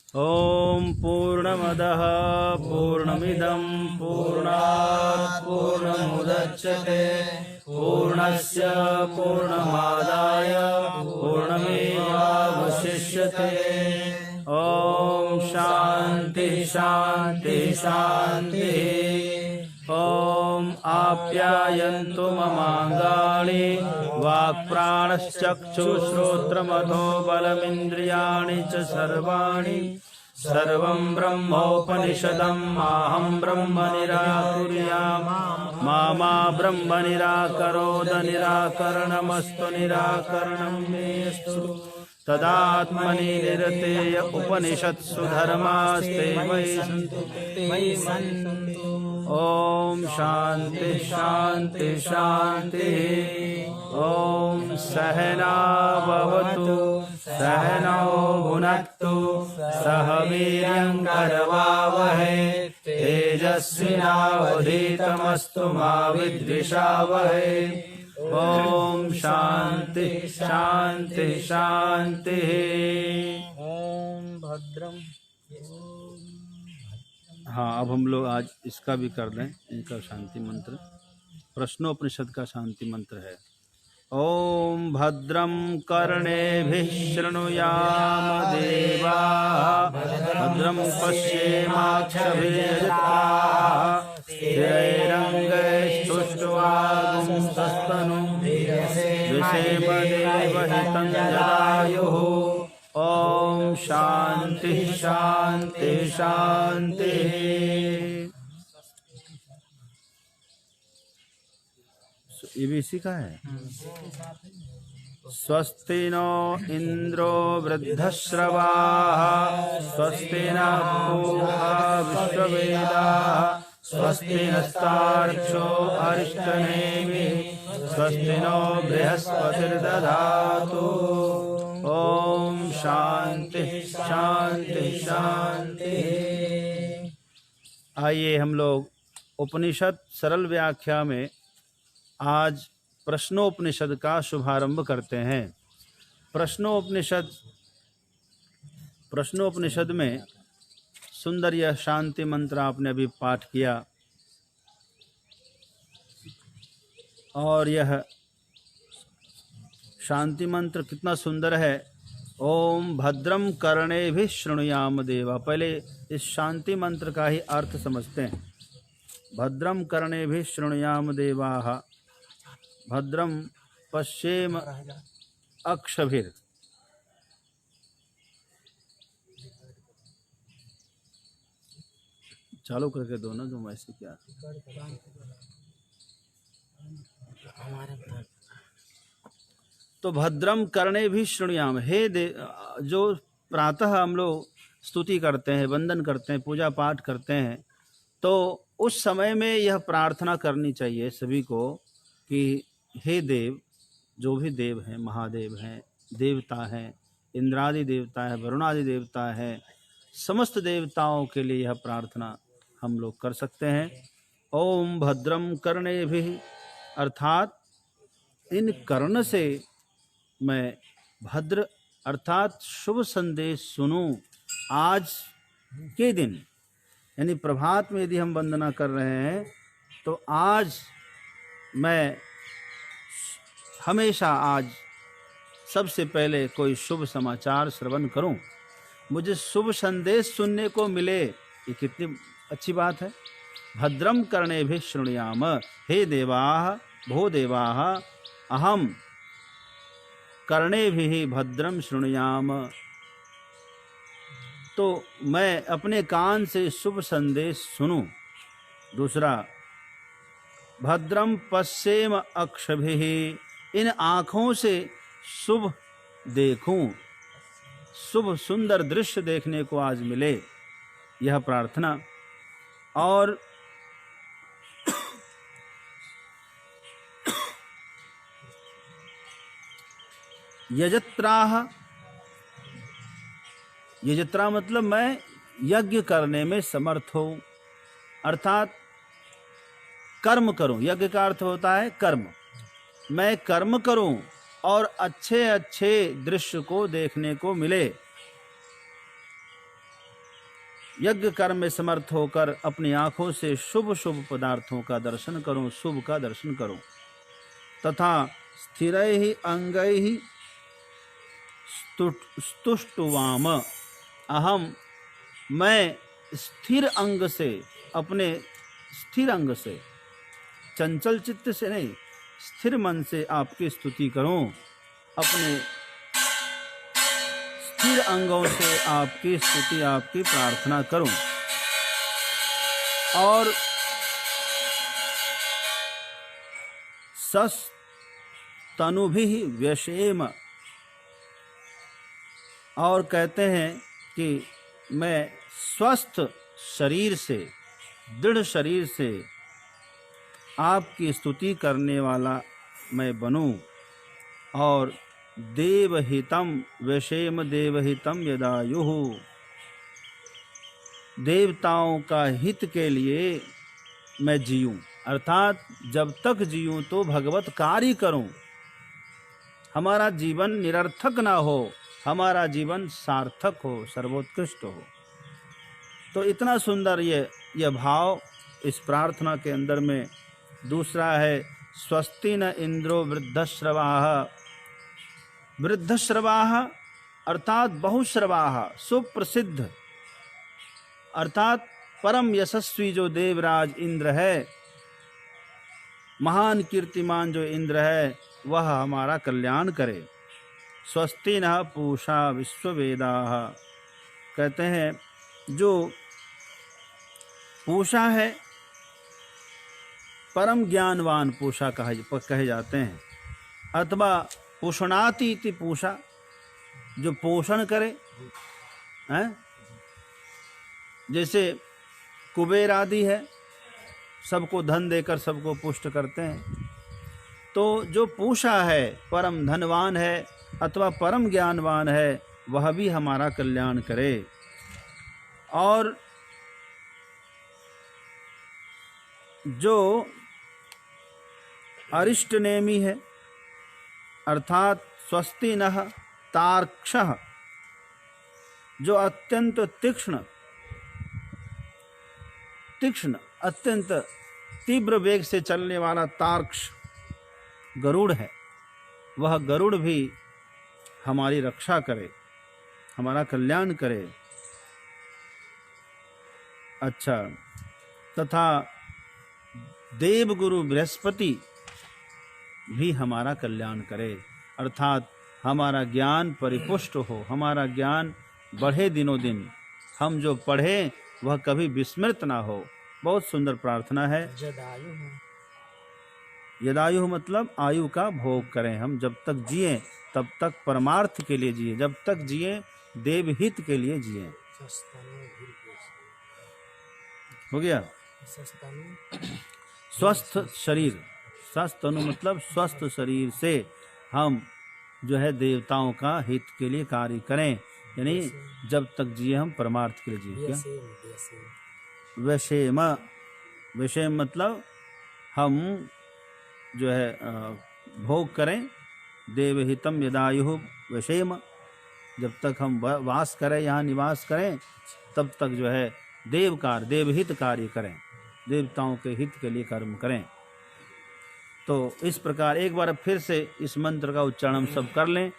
ओम पूर्णमदः पूर्णमिदं पूर्णात् पूर्णमुदच्यते पूर्णस्य पूर्णमादाय पूर्णमेवावशिष्यते। ओम शांति शांति शांति। ओम आप्यायन्तु ममांगानि वाक्प्राणश्चक्षुश्रोत्रमथो बलमिन्द्रियाणि च सर्वाणि सर्वं ब्रह्मोपनिषदं माहं ब्रह्म निराकुर्याम् मा ब्रह्म निराकरोद निराकरणमस्तु निराकरणं मेऽस्तु तदात्मनि निरतेय उपनिषत्सु धर्मास्ते मयि सन्तु। ओम शांति शांति शांति। ओम सहना भवतु सहनौ भुनक्तु सह वीर्यं करवावहै तेजस्विनावधीतमस्तु मा विद्विषावहै। ओम शांति शांति शांति। ओम भद्रम। हाँ, अब हम लोग आज इसका भी कर दें, इनका शांति मंत्र। प्रश्नोपनिषद का शांति मंत्र है। ओम भद्रं कर्णेभिः शृणुयाम देवाः भद्रं पश्येमाक्षभिर्यजत्राः स्थिरैरङ्गैस्तुष्ट्वागुंसस्तनुं विषेमदेवहितं जलायुः। ओम शांति शांति शांति। ये भी इसी का है। स्वस्ति नो इंद्रो वृद्धश्रवाः स्वस्ति नः पूषा विश्ववेदाः स्वस्ति नस्तार्क्ष्यो अरिष्टनेमिः स्वस्ति नो बृहस्पतिर्दधातु। ओम शांति शांति शांति। आइए हम लोग उपनिषद सरल व्याख्या में आज प्रश्नोपनिषद का शुभारंभ करते हैं। प्रश्नोपनिषद में सुंदर यह शांति मंत्र आपने अभी पाठ किया और यह शांति मंत्र कितना सुंदर है। ओम भद्रम कर्णेभिः शृणुयाम देवा। पहले इस शांति मंत्र का ही अर्थ समझते हैं। भद्रम कर्णेभिः शृणुयाम देवाः भद्रम पश्येम अक्षभिर्। चालू करके दो ना, तुम ऐसे क्या तो भद्रम करणे भी शृणुयाम। हे जो प्रातः हम लोग स्तुति करते हैं, वंदन करते हैं, पूजा पाठ करते हैं, तो उस समय में यह प्रार्थना करनी चाहिए सभी को कि हे देव, जो भी देव हैं, महादेव हैं, देवता हैं, इंद्रादि देवता है, वरुणादि देवता है, समस्त देवताओं के लिए यह प्रार्थना हम लोग कर सकते हैं। ओम भद्रम कर्णेभिः, अर्थात इन कर्ण से मैं भद्र अर्थात शुभ संदेश सुनूं। आज के दिन यानी प्रभात में यदि हम वंदना कर रहे हैं तो आज मैं हमेशा आज सबसे पहले कोई शुभ समाचार श्रवण करूं, मुझे शुभ संदेश सुनने को मिले। ये कितनी अच्छी बात है। भद्रम कर्णेभिः शृणुयाम। हे देवाः भो देवाः अहम कर्णेभिः भद्रम शृणुयाम। तो मैं अपने कान से शुभ संदेश सुनूं। दूसरा, भद्रम पश्येम अक्षभिः, इन आँखों से शुभ देखूं, शुभ सुंदर दृश्य देखने को आज मिले, यह प्रार्थना। और यजत्राह, यजत्रा मतलब मैं यज्ञ करने में समर्थ हूं, अर्थात कर्म करूं। यज्ञ का अर्थ होता है कर्म। मैं कर्म करूं और अच्छे अच्छे दृश्य को देखने को मिले। यज्ञ कर्म में समर्थ होकर अपनी आंखों से शुभ शुभ पदार्थों का दर्शन करूं, शुभ का दर्शन करूं। तथा स्थिरैहि अंगैहि स्तुष्टुवाम अहम, मैं स्थिर अंग से, अपने स्थिर अंग से, चंचल चित्त से नहीं, स्थिर मन से आपकी स्तुति करूं, अपने स्थिर अंगों से आपकी स्तुति, आपकी प्रार्थना करूं। और सस तनुभिः व्यशेम, और कहते हैं कि मैं स्वस्थ शरीर से, दृढ़ शरीर से आपकी स्तुति करने वाला मैं बनूं। और देवहितम व्यशेम देवहितम यदायुः, देवताओं का हित के लिए मैं जीऊं, अर्थात जब तक जीऊं तो भगवत कार्य करूं, हमारा जीवन निरर्थक ना हो, हमारा जीवन सार्थक हो, सर्वोत्कृष्ट हो। तो इतना सुंदर ये भाव इस प्रार्थना के अंदर में। दूसरा है स्वस्ति न इंद्रो वृद्धश्रवाः, वृद्धश्रवाः अर्थात बहुश्रवाः, सुप्रसिद्ध अर्थात परम यशस्वी जो देवराज इंद्र है, महान कीर्तिमान जो इंद्र है, वह हमारा कल्याण करे। स्वस्ति नः पूषा विश्ववेदाः, कहते हैं जो पूषा है, परम ज्ञानवान पूषा कहे जाते हैं, अथवा पोषणाति इति पूषा, जो पोषण करे हैं। जैसे कुबेर आदि है, सबको धन देकर सबको पुष्ट करते हैं। तो जो पूषा है, परम धनवान है अथवा परम ज्ञानवान है, वह भी हमारा कल्याण करे। और जो अरिष्टनेमी है, अर्थात स्वस्ति नः तार्क्षः, जो अत्यंत तीक्ष्ण अत्यंत तीव्र वेग से चलने वाला तार्क्ष गरुड़ है, वह गरुड़ भी हमारी रक्षा करे, हमारा कल्याण करे। अच्छा, तथा देवगुरु बृहस्पति भी हमारा कल्याण करे, अर्थात हमारा ज्ञान परिपुष्ट हो, हमारा ज्ञान बढ़े दिनों दिन, हम जो पढ़े वह कभी विस्मृत ना हो। बहुत सुंदर प्रार्थना है। यदायु मतलब आयु का भोग करें, हम जब तक जिए तब तक परमार्थ के लिए जिए, जब तक जिए देवहित के लिए जिए। हो गया। स्वस्थ शरीर, स्वस्थ तनु मतलब स्वस्थ शरीर से हम जो है देवताओं का हित के लिए कार्य करें, यानी जब तक जिए हम परमार्थ के लिए जिए। क्या वैषेम, वैषेम मतलब हम जो है भोग करें, देवहितम यदायुः वैषेम, जब तक हम वास करें, यहाँ निवास करें, तब तक जो है देवहित कार्य करें, देवताओं के हित के लिए कर्म करें। तो इस प्रकार एक बार फिर से इस मंत्र का उच्चारण हम सब कर लें।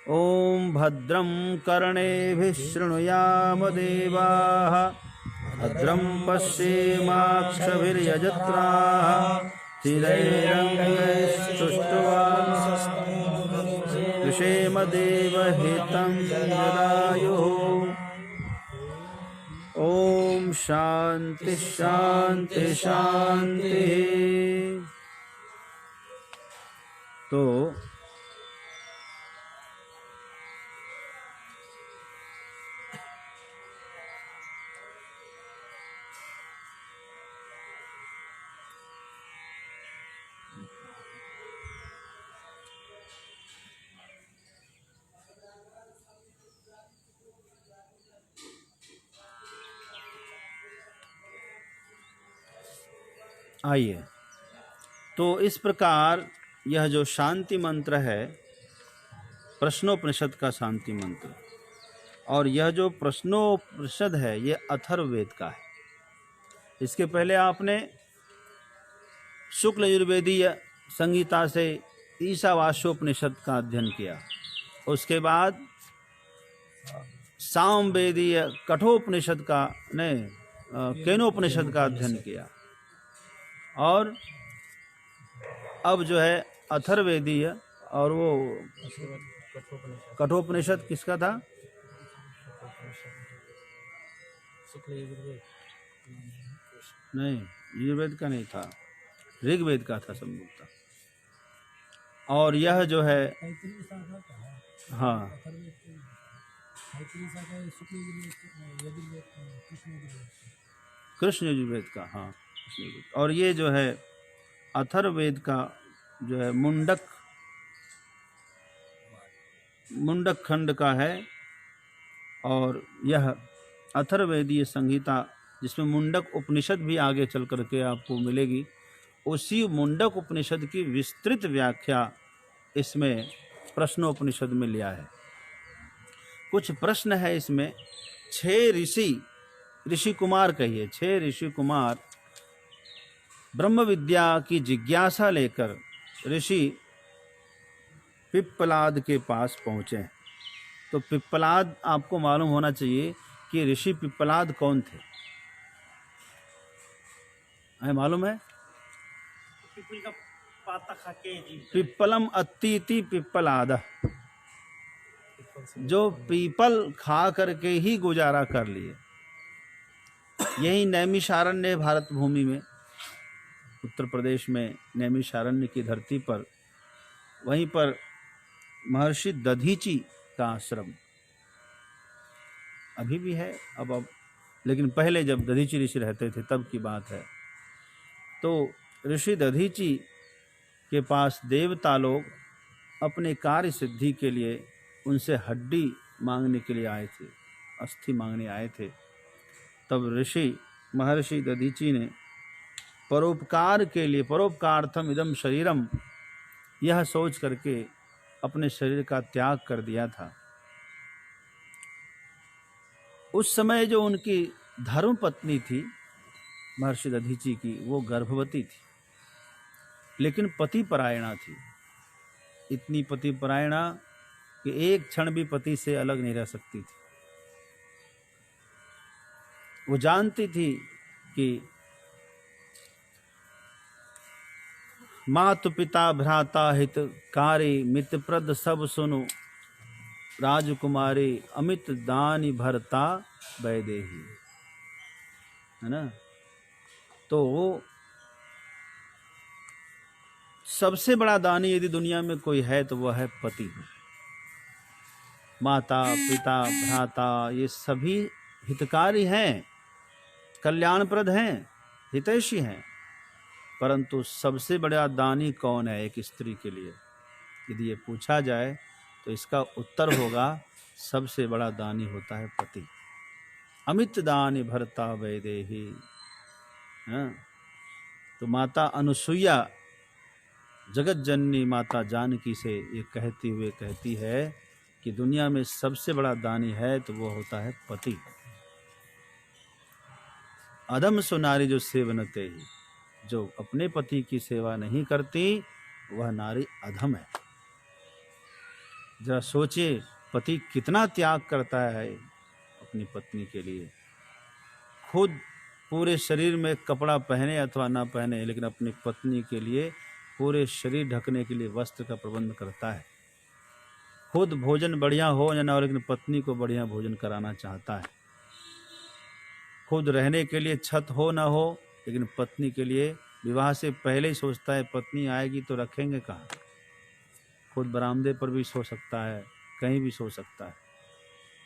ओम भद्रं कर्णेभिः शृणुयाम देवाः, भद्रं पश्येमाक्षभिर्यजत्राः, स्थिरैरङ्गैस्तुष्ट्वा देवहितं यदायुः। ओम शांति शांति शांति। तो आइए, तो इस प्रकार यह जो शांति मंत्र है, प्रश्नोपनिषद का शांति मंत्र, और यह जो प्रश्नोपनिषद है ये अथर्ववेद का है। इसके पहले आपने शुक्ल यजुर्वेदीय संहिता से ईशावास्योपनिषद का अध्ययन किया, उसके बाद सामवेदीय कठोपनिषद का केनोपनिषद का अध्ययन किया, और अब जो है अथर्ववेदीय, और वो कठोपनिषद किसका था? नहीं, यजुर्वेद का नहीं था, ऋग्वेद का था संभवतः। और यह जो है हाँ कृष्ण यजुर्वेद का, हाँ और ये जो है अथर्ववेद का जो है मुंडक खंड का है। और यह अथर्ववेदीय संहिता जिसमें मुंडक उपनिषद भी आगे चल करके आपको मिलेगी, उसी मुंडक उपनिषद की विस्तृत व्याख्या इसमें प्रश्नोपनिषद में लिया है। कुछ प्रश्न है इसमें। 6 ऋषि कुमार कहिए, 6 ऋषि कुमार ब्रह्म विद्या की जिज्ञासा लेकर ऋषि पिप्पलाद के पास पहुँचे। तो पिप्पलाद आपको मालूम होना चाहिए कि ऋषि पिप्पलाद कौन थे। मालूम है? पीपल का पाता खा के जी, पिप्पलम अत्तीति पिप्पलाद, जो पीपल खा करके ही गुजारा कर लिए। यही नैमिषारण्य भारत भूमि में, उत्तर प्रदेश में नैमिषारण्य की धरती पर, वहीं पर महर्षि दधीची का आश्रम अभी भी है अब, लेकिन पहले जब दधीची ऋषि रहते थे तब की बात है। तो ऋषि दधीची के पास देवता लोग अपने कार्य सिद्धि के लिए उनसे हड्डी मांगने के लिए आए थे, अस्थि मांगने आए थे। तब महर्षि दधीची ने परोपकार के लिए, परोपकार्थम इदम शरीरम, यह सोच करके अपने शरीर का त्याग कर दिया था। उस समय जो उनकी धर्म पत्नी थी महर्षि दधीची की, वो गर्भवती थी, लेकिन पति परायणा थी। इतनी पति परायणा कि एक क्षण भी पति से अलग नहीं रह सकती थी। वो जानती थी कि मातु पिता भ्राता हित कारी, मित प्रद सब सुनु, राजकुमारी अमित दानी भरता वैदेही, है ना। तो सबसे बड़ा दानी यदि दुनिया में कोई है तो वह है पति। माता पिता भ्राता ये सभी हितकारी हैं, कल्याणप्रद हैं, हितैषी हैं, परंतु सबसे बड़ा दानी कौन है एक स्त्री के लिए? यदि ये पूछा जाए तो इसका उत्तर होगा सबसे बड़ा दानी होता है पति। अमित दानी भरता वैदेही। तो माता अनुसुईया जगत जननी माता जानकी से ये कहती हुए कहती है कि दुनिया में सबसे बड़ा दानी है तो वो होता है पति। अधम सुनारी जो सेवनते ही, जो अपने पति की सेवा नहीं करती वह नारी अधम है। जरा सोचिए पति कितना त्याग करता है अपनी पत्नी के लिए। खुद पूरे शरीर में कपड़ा पहने अथवा ना पहने, लेकिन अपनी पत्नी के लिए पूरे शरीर ढकने के लिए वस्त्र का प्रबंध करता है। खुद भोजन बढ़िया हो या ना हो, लेकिन पत्नी को बढ़िया भोजन कराना चाहता है। खुद रहने के लिए छत हो ना हो, लेकिन पत्नी के लिए विवाह से पहले ही सोचता है पत्नी आएगी तो रखेंगे कहाँ। खुद बरामदे पर भी सो सकता है, कहीं भी सो सकता है।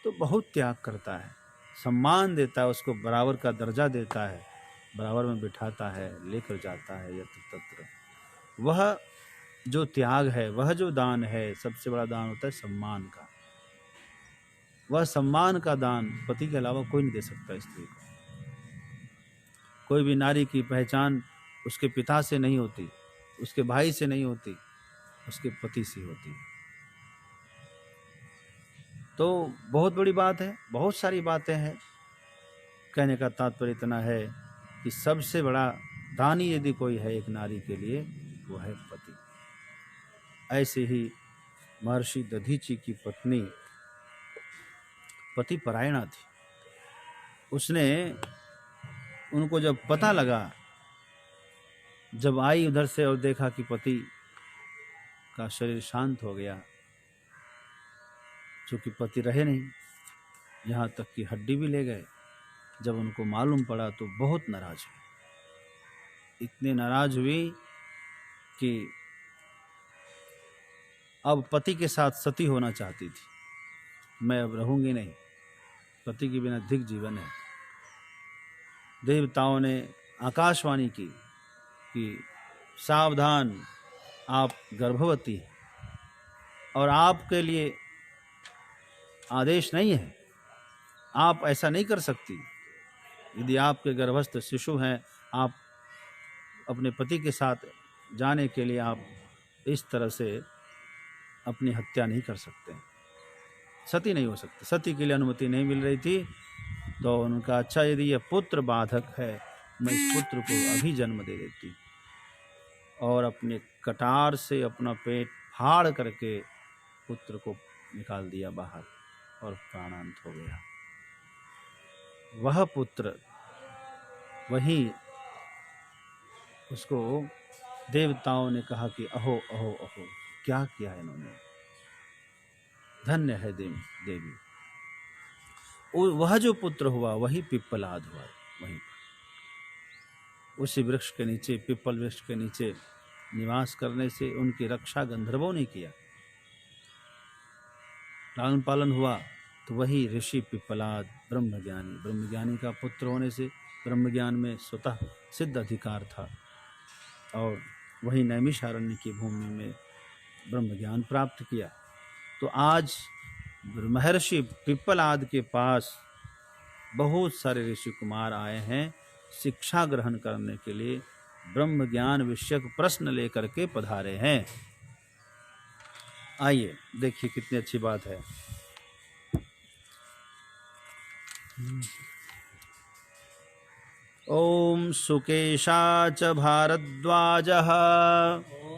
तो बहुत त्याग करता है, सम्मान देता है, उसको बराबर का दर्जा देता है, बराबर में बिठाता है, लेकर जाता है यत्र तत्र। वह जो त्याग है, वह जो दान है, सबसे बड़ा दान होता है सम्मान का। वह सम्मान का दान पति के अलावा कोई नहीं दे सकता स्त्री को। कोई भी नारी की पहचान उसके पिता से नहीं होती, उसके भाई से नहीं होती, उसके पति से होती है। तो बहुत बड़ी बात है, बहुत सारी बातें हैं। कहने का तात्पर्य इतना है कि सबसे बड़ा दानी यदि कोई है एक नारी के लिए, वो है पति। ऐसे ही महर्षि दधीची की पत्नी पति परायणा थी। उसने, उनको जब पता लगा, जब आई उधर से और देखा कि पति का शरीर शांत हो गया, चूंकि पति रहे नहीं, यहाँ तक कि हड्डी भी ले गए, जब उनको मालूम पड़ा तो बहुत नाराज हुई। इतने नाराज हुई कि अब पति के साथ सती होना चाहती थी। मैं अब रहूंगी नहीं, पति के बिना धिक जीवन है। देवताओं ने आकाशवाणी की कि सावधान, आप गर्भवती हैं और आपके लिए आदेश नहीं है, आप ऐसा नहीं कर सकती। यदि आपके गर्भस्थ शिशु हैं, आप अपने पति के साथ जाने के लिए आप इस तरह से अपनी हत्या नहीं कर सकते, सती नहीं हो सकती। सती के लिए अनुमति नहीं मिल रही थी। तो उनका, अच्छा यदि यह पुत्र बाधक है, मैं इस पुत्र को अभी जन्म दे देती, और अपने कटार से अपना पेट फाड़ करके पुत्र को निकाल दिया बाहर और प्राणांत हो गया। वह पुत्र वही, उसको देवताओं ने कहा कि अहो अहो अहो, क्या किया इन्होंने, धन्य है देवी। वह जो पुत्र हुआ वही पिप्पलाद हुआ। वहीं पर उसी वृक्ष के नीचे, पिप्पल वृक्ष के नीचे निवास करने से उनकी रक्षा गंधर्वों ने किया। लालन पालन हुआ तो वही ऋषि पिप्पलाद ब्रह्मज्ञानी का पुत्र होने से ब्रह्मज्ञान में स्वतः सिद्ध अधिकार था, और वही नैमिषारण्य की भूमि में ब्रह्मज्ञान प्राप्त किया। तो आज महर्षि पिप्पलाद के पास बहुत सारे ऋषि कुमार आए हैं शिक्षा ग्रहण करने के लिए, ब्रह्म ज्ञान विषयक प्रश्न लेकर के पधारे हैं। आइए देखिए कितनी अच्छी बात है। ओम सुकेशा च भारद्वाजः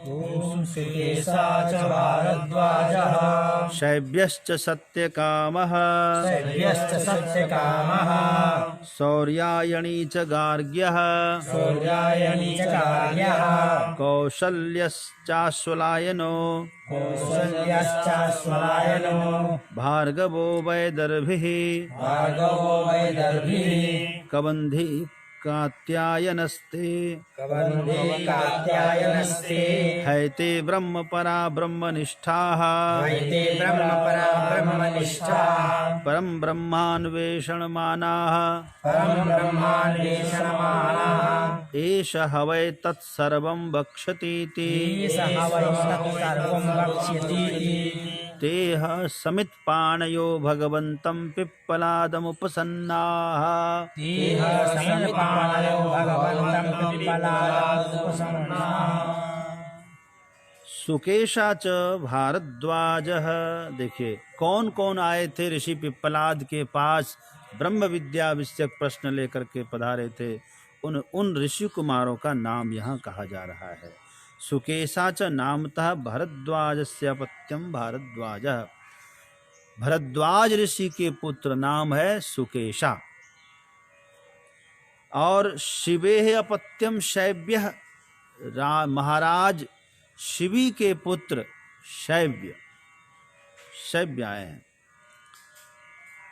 ॐ सुकेशा च भारद्वाजः शैब्यश्च सत्यकामः शैब्यश्च सत्यकामः शौर्यायणी च गार्ग्यः शौर्यायणी च कार्यः कौशल्यश्चाश्वलायनो कौसल्याश्चाश्वलायनो भार्गवो वैदर्भिः भार्गवो वैदर्भिः कबन्धी कात्यायनस्ते कबन्धे कात्यायनस्ते हैते ब्रह्मपरा ब्रह्मनिष्ठाः वैते ब्रह्मपरा ब्रह्मनिष्ठा परं ब्रह्मान्वेषणमानाः परं ब्रह्मान्वेषणमानाः एष हवै तत्सर्वं वक्ष्यतीति ईश हवै तत्सर्वं वक्ष्यतीति तेह समित्पाणयो भगवन्तं पिप्पलादमुपसन्नाः तेह समित्पाणयो भगवन्तं पिप्पलादमुपसन्नाः। सुकेशा च भारद्वाजः। देखिए कौन कौन आए थे ऋषि पिप्पलाद के पास, ब्रह्म विद्या विषयक प्रश्न लेकर के पधारे थे। उन ऋषि कुमारों का नाम यहाँ कहा जा रहा है। सुकेशा च नामतः भरद्वाजस्य अपत्यं भारद्वाजः। भरद्वाज ऋषि के पुत्र नाम है सुकेशा। और शिवेः अपत्यम शैव्यः, महाराज शिवी के पुत्र शैव्य आए हैं।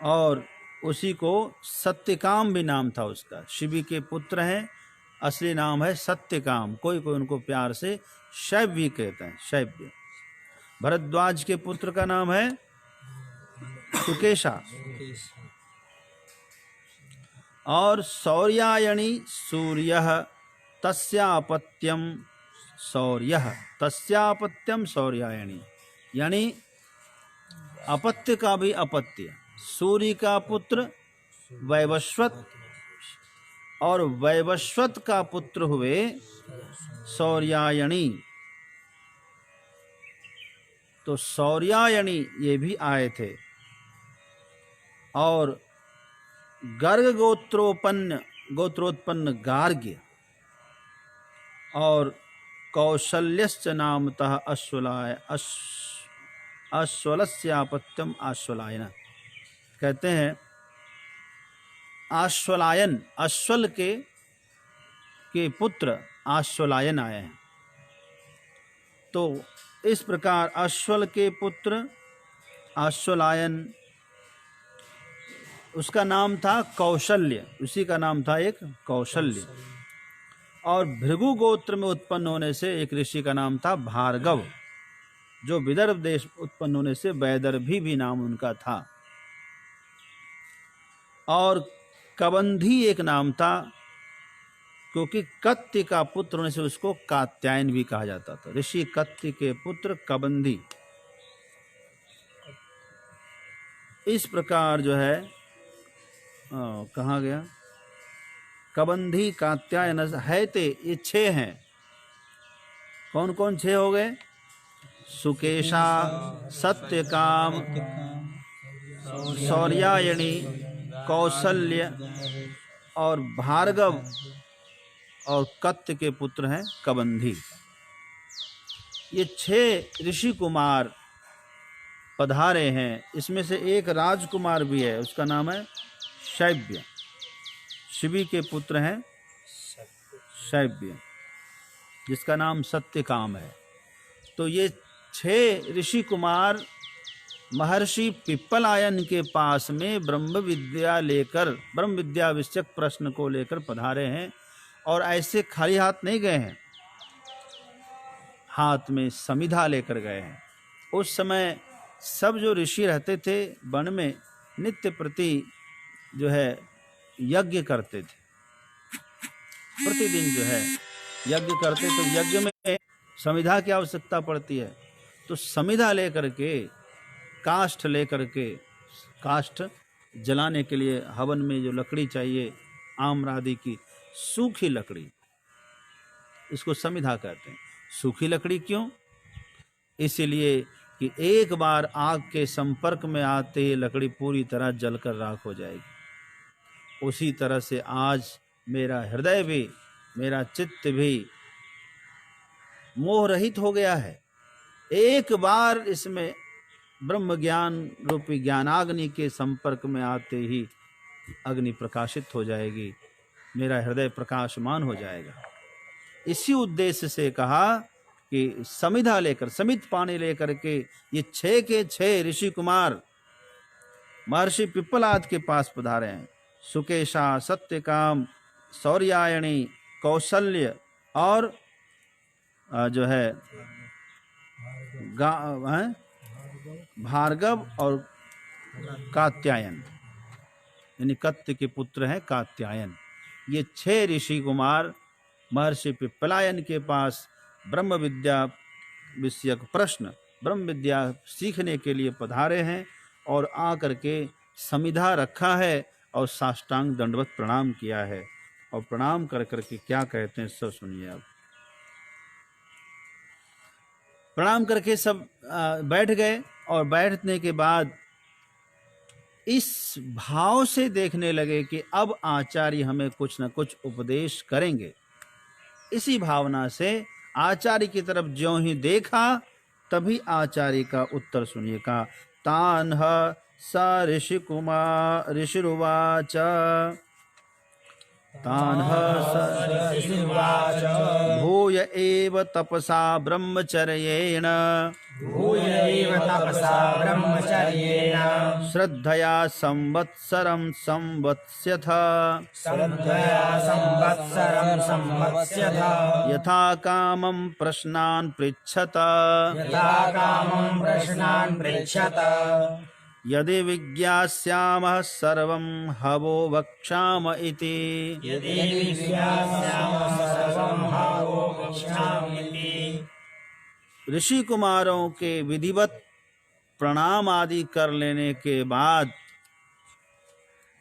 और उसी को सत्यकाम भी नाम था उसका। शिवी के पुत्र हैं, असली नाम है सत्यकाम, कोई कोई उनको प्यार से शैव्य कहते हैं, शैव्य। भरद्वाज के पुत्र का नाम है सुकेशा। और शौर्यायणी सूर्यः तस्यापत्यम शौर्यः तस्यापत्यम शौर्यायणी, यानी अपत्य का भी अपत्य। सूर्य का पुत्र वैवस्वत और वैवस्वत का पुत्र हुए शौर्यायणी। तो शौर्यायणी ये भी आए थे। और गर्ग गोत्रोत्पन्न गार्ग्य और कौशल्यश्च नामतः अश्वलस्यापत्यम आश्वलायन। कहते हैं आश्वलायन, अश्वल के पुत्र आश्वलायन आए हैं। तो इस प्रकार अश्वल के पुत्र आश्वलायन, उसका नाम था कौशल्य, उसी का नाम था एक कौशल्य। और भृगु गोत्र में उत्पन्न होने से एक ऋषि का नाम था भार्गव, जो विदर्भ देश उत्पन्न होने से वैदर्भी भी नाम उनका था। और कबंधी एक नाम था, क्योंकि कत्ति का पुत्र होने से उसको कात्यायन भी कहा जाता था। ऋषि कत्ति के पुत्र कबंधी। इस प्रकार जो है कहाँ गया, कबंधी कात्यायन है ते, ये 6 हैं। कौन कौन 6 हो गए? सुकेशा, सत्यकाम, सौर्यायणी, कौशल्य और भार्गव और कत्य के पुत्र हैं कबंधी। ये 6 ऋषि कुमार पधारे हैं। इसमें से एक राजकुमार भी है, उसका नाम है शैब्य। शिवी के पुत्र हैं शैब्य, जिसका नाम सत्यकाम है। तो ये 6 ऋषि कुमार महर्षि पिप्पलायन के पास में ब्रह्म विद्या विषयक प्रश्न को लेकर पधारे हैं। और ऐसे खाली हाथ नहीं गए हैं, हाथ में समिधा लेकर गए हैं। उस समय सब जो ऋषि रहते थे वन में, नित्य प्रति जो है यज्ञ करते थे। प्रतिदिन जो है यज्ञ करते, तो यज्ञ में समिधा की आवश्यकता पड़ती है। तो समिधा लेकर के, काष्ठ लेकर के, काष्ठ जलाने के लिए हवन में जो लकड़ी चाहिए आम्रादि की, सूखी लकड़ी, इसको समिधा कहते हैं। सूखी लकड़ी क्यों? इसीलिए कि एक बार आग के संपर्क में आते ही लकड़ी पूरी तरह जलकर राख हो जाएगी। उसी तरह से आज मेरा हृदय भी, मेरा चित्त भी मोह रहित हो गया है। एक बार इसमें ब्रह्म ज्ञान रूपी ज्ञानाग्नि के संपर्क में आते ही अग्नि प्रकाशित हो जाएगी, मेरा हृदय प्रकाशमान हो जाएगा। इसी उद्देश्य से कहा कि समिधा लेकर, समित पानी लेकर के ये 6 के 6 ऋषि कुमार महर्षि पिप्पलाद के पास पधारे हैं। सुकेशा, सत्यकाम, सौर्यायणी, कौशल्य और जो है भार्गव और कात्यायन, यानी कत्य के पुत्र हैं कात्यायन। ये 6 ऋषि कुमार महर्षि पिप्पलायन के पास ब्रह्म विद्या विषयक प्रश्न, ब्रह्म विद्या सीखने के लिए पधारे हैं। और आकर के समिधा रखा है और साष्टांग दंडवत प्रणाम किया है। और प्रणाम कर करके क्या कहते हैं सब सुनिए आप। प्रणाम करके सब बैठ गए। और बैठने के बाद इस भाव से देखने लगे कि अब आचार्य हमें कुछ न कुछ उपदेश करेंगे। इसी भावना से आचार्य की तरफ ज्यों ही देखा, तभी आचार्य का उत्तर सुनिए। का तान्ह स ऋषिरुवाच, तान्ह स भूय एव तपसा ब्रह्मचर्येण, श्रद्धया संवत्सरं संवत्स्यथ, यथा कामं प्रश्नान् पृच्छत, यदि विज्ञास्यामः सर्वं हवो वक्ष्याम इति। ऋषि कुमारों के विधिवत प्रणाम आदि कर लेने के बाद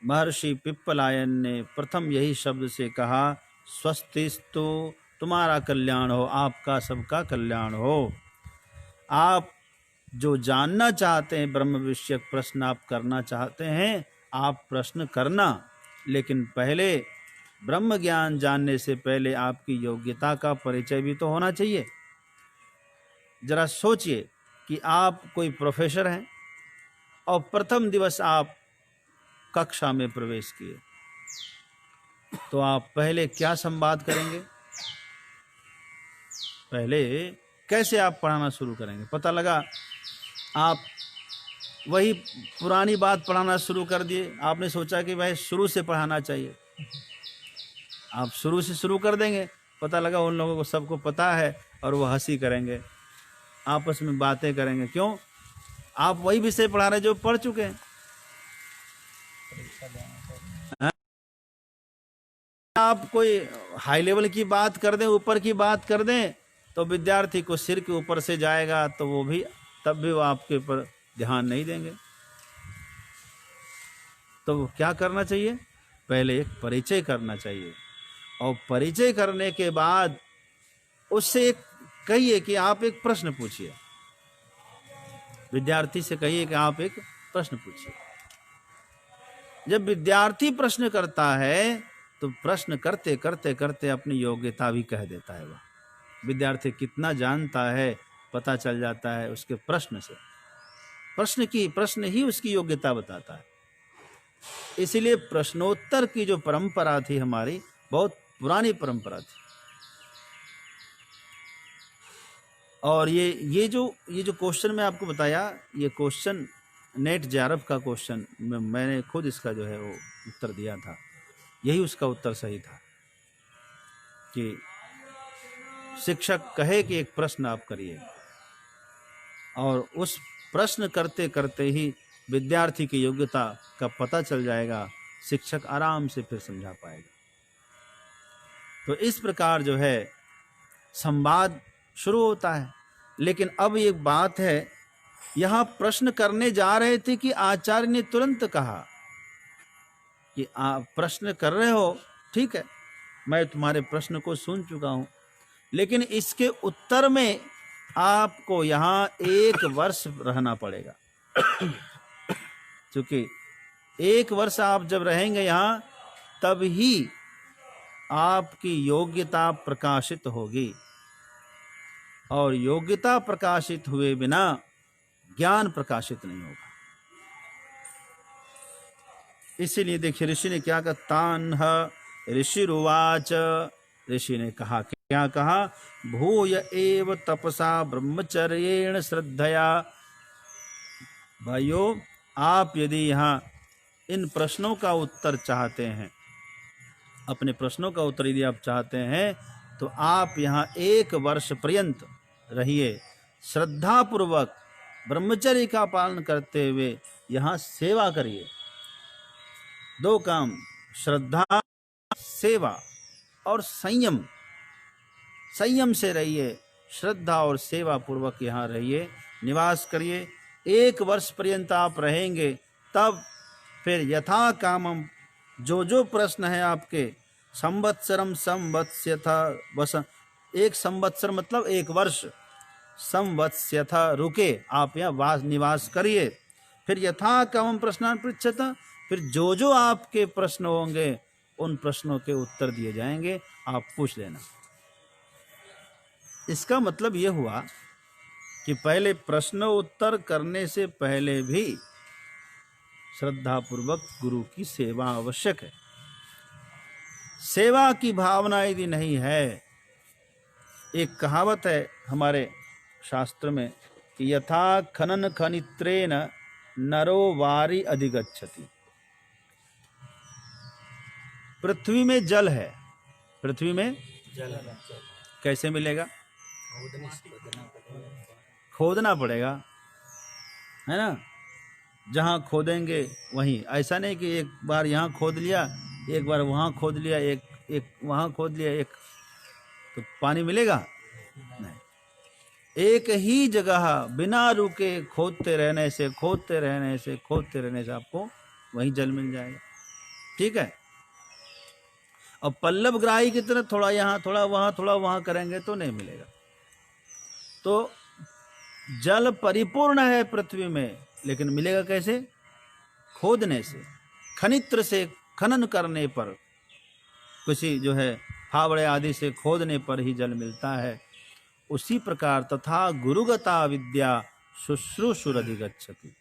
महर्षि पिप्पलायन ने प्रथम यही शब्द से कहा, स्वस्तिस्तु, तुम्हारा कल्याण हो, आपका सबका कल्याण हो। आप जो जानना चाहते हैं, ब्रह्म विषयक प्रश्न आप करना चाहते हैं, आप प्रश्न करना, लेकिन पहले ब्रह्म ज्ञान जानने से पहले आपकी योग्यता का परिचय भी तो होना चाहिए। जरा सोचिए कि आप कोई प्रोफेसर हैं और प्रथम दिवस आप कक्षा में प्रवेश किए, तो आप पहले क्या संवाद करेंगे? पहले कैसे आप पढ़ाना शुरू करेंगे? पता लगा आप वही पुरानी बात पढ़ाना शुरू कर दिए। आपने सोचा कि भाई शुरू से पढ़ाना चाहिए, आप शुरू से शुरू कर देंगे। पता लगा उन लोगों को सबको पता है और वो हंसी करेंगे, आपस में बातें करेंगे। क्यों? आप वही विषय पढ़ा रहे जो पढ़ चुके हैं। आप कोई हाई लेवल की बात कर दें, ऊपर की बात कर दें, तो विद्यार्थी को सिर के ऊपर से जाएगा, तो वो भी तब भी वो आपके ऊपर ध्यान नहीं देंगे। तो वो क्या करना चाहिए? पहले एक परिचय करना चाहिए, और परिचय करने के बाद उससे एक कहिए कि आप एक प्रश्न पूछिए। विद्यार्थी से कहिए कि आप एक प्रश्न पूछिए। जब विद्यार्थी प्रश्न करता है तो प्रश्न करते करते करते अपनी योग्यता भी कह देता है। वह विद्यार्थी कितना जानता है पता चल जाता है उसके प्रश्न से। प्रश्न ही उसकी योग्यता बताता है। इसीलिए प्रश्नोत्तर की जो परंपरा थी हमारी, बहुत पुरानी परंपरा थी। और ये जो क्वेश्चन मैं आपको बताया, ये क्वेश्चन नेट जेआरएफ का क्वेश्चन, मैंने खुद इसका जो है वो उत्तर दिया था। यही उसका उत्तर सही था कि शिक्षक कहे कि एक प्रश्न आप करिए, और उस प्रश्न करते करते ही विद्यार्थी की योग्यता का पता चल जाएगा। शिक्षक आराम से फिर समझा पाएगा। तो इस प्रकार जो है संवाद शुरू होता है। लेकिन अब एक बात है, यहाँ प्रश्न करने जा रहे थे कि आचार्य ने तुरंत कहा कि आप प्रश्न कर रहे हो, ठीक है, मैं तुम्हारे प्रश्न को सुन चुका हूं, लेकिन इसके उत्तर में आपको यहाँ 1 वर्ष रहना पड़ेगा। क्योंकि 1 वर्ष आप जब रहेंगे यहाँ, तब ही आपकी योग्यता प्रकाशित होगी, और योग्यता प्रकाशित हुए बिना ज्ञान प्रकाशित नहीं होगा। इसीलिए देखिए ऋषि ने क्या कहा, तान्ह ऋषिरुवाच, ऋषि ने कहा, क्या कहा, भूय एव तपसा ब्रह्मचर्येण श्रद्धया। भाइयों, आप यदि यहाँ इन प्रश्नों का उत्तर चाहते हैं, अपने प्रश्नों का उत्तर यदि आप चाहते हैं, तो आप यहाँ 1 वर्ष पर्यंत रहिए, श्रद्धा पूर्वक ब्रह्मचर्य का पालन करते हुए यहाँ सेवा करिए। 2 काम, श्रद्धा, सेवा और संयम। संयम से रहिए, श्रद्धा और सेवा पूर्वक यहाँ रहिए, निवास करिए। 1 वर्ष पर्यंत आप रहेंगे, तब फिर यथा कामम, जो प्रश्न है आपके, संवत्सरम संवत्स्यथा वस, 1 संवत्सर मतलब 1 वर्ष, संवत्स्यथा रुके, आप यहाँ निवास करिए। फिर यथा कामम प्रश्नान पृच्छत, फिर जो आपके प्रश्न होंगे उन प्रश्नों के उत्तर दिए जाएंगे, आप पूछ लेना। इसका मतलब यह हुआ कि पहले प्रश्न उत्तर करने से पहले भी श्रद्धा पूर्वक गुरु की सेवा आवश्यक है। सेवा की भावना यदि नहीं है, एक कहावत है हमारे शास्त्र में कि यथा खनन खनित्रेण नरो वारी अधिगच्छति। पृथ्वी में जल है, पृथ्वी में जल कैसे मिलेगा? खोदना पड़ेगा, है ना? जहाँ खोदेंगे वहीं, ऐसा नहीं कि एक बार यहाँ खोद लिया, एक बार वहाँ खोद लिया, एक वहाँ खोद लिया, एक तो पानी मिलेगा नहीं। एक ही जगह बिना रुके खोदते रहने से आपको वहीं जल मिल जाएगा। ठीक है। और पल्लव ग्राही की तरह थोड़ा यहाँ थोड़ा वहाँ करेंगे तो नहीं मिलेगा। तो जल परिपूर्ण है पृथ्वी में, लेकिन मिलेगा कैसे? खोदने से। खनित्र से खनन करने पर, किसी जो है फावड़े आदि से खोदने पर ही जल मिलता है, उसी प्रकार तथा गुरुगता विद्या शुश्रूषुरधिगच्छति।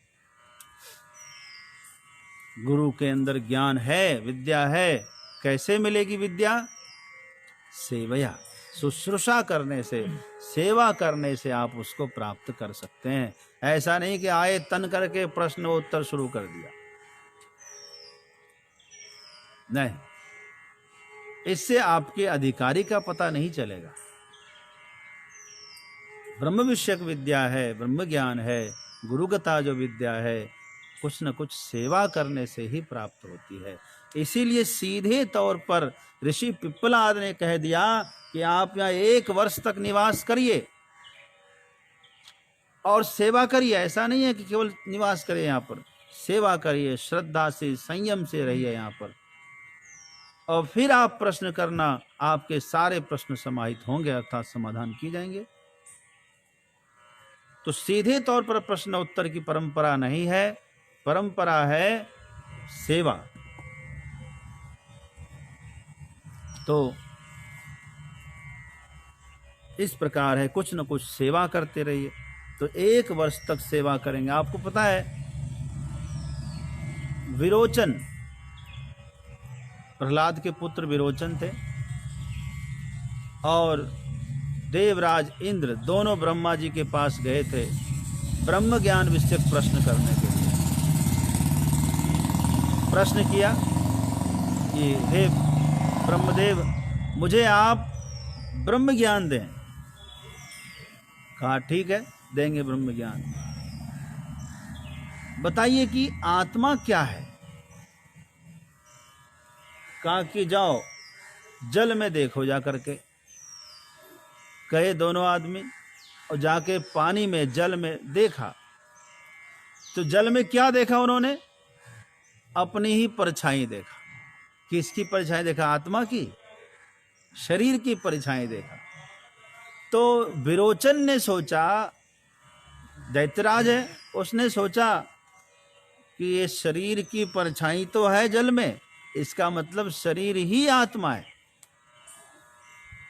गुरु के अंदर ज्ञान है, विद्या है, कैसे मिलेगी विद्या? सेवया, शुश्रूषा करने से, सेवा करने से आप उसको प्राप्त कर सकते हैं। ऐसा नहीं कि आए तन करके प्रश्न उत्तर शुरू कर दिया, नहीं, इससे आपके अधिकारी का पता नहीं चलेगा। ब्रह्म विषयक विद्या है, ब्रह्म ज्ञान है, गुरुगता जो विद्या है, कुछ न कुछ सेवा करने से ही प्राप्त होती है। इसीलिए सीधे तौर पर ऋषि पिप्पलाद ने कह दिया कि आप यहाँ 1 वर्ष तक निवास करिए और सेवा करिए। ऐसा नहीं है कि केवल निवास करिए, यहाँ पर सेवा करिए, श्रद्धा से, संयम से रहिए यहाँ पर, और फिर आप प्रश्न करना, आपके सारे प्रश्न समाहित होंगे अर्थात समाधान किए जाएंगे। तो सीधे तौर पर प्रश्न उत्तर की परंपरा नहीं है, परंपरा है सेवा। तो इस प्रकार है, कुछ न कुछ सेवा करते रहिए। तो 1 वर्ष तक सेवा करेंगे। आपको पता है विरोचन, प्रहलाद के पुत्र विरोचन थे और देवराज इंद्र दोनों ब्रह्मा जी के पास गए थे ब्रह्म ज्ञान विषयक प्रश्न करने के लिए। प्रश्न किया कि हे ब्रह्मदेव, मुझे आप ब्रह्म ज्ञान दें। कहा ठीक है, देंगे ब्रह्म ज्ञान। बताइए कि आत्मा क्या है? कहा कि जाओ जल में देखो जा करके। गए दोनों आदमी और जाके पानी में, जल में देखा। तो जल में क्या देखा उन्होंने? अपनी ही परछाई देखा। किसकी परछाई देखा? आत्मा की, शरीर की परछाई देखा। तो विरोचन ने सोचा, दैत्यराज है, उसने सोचा कि ये शरीर की परछाई तो है जल में, इसका मतलब शरीर ही आत्मा है।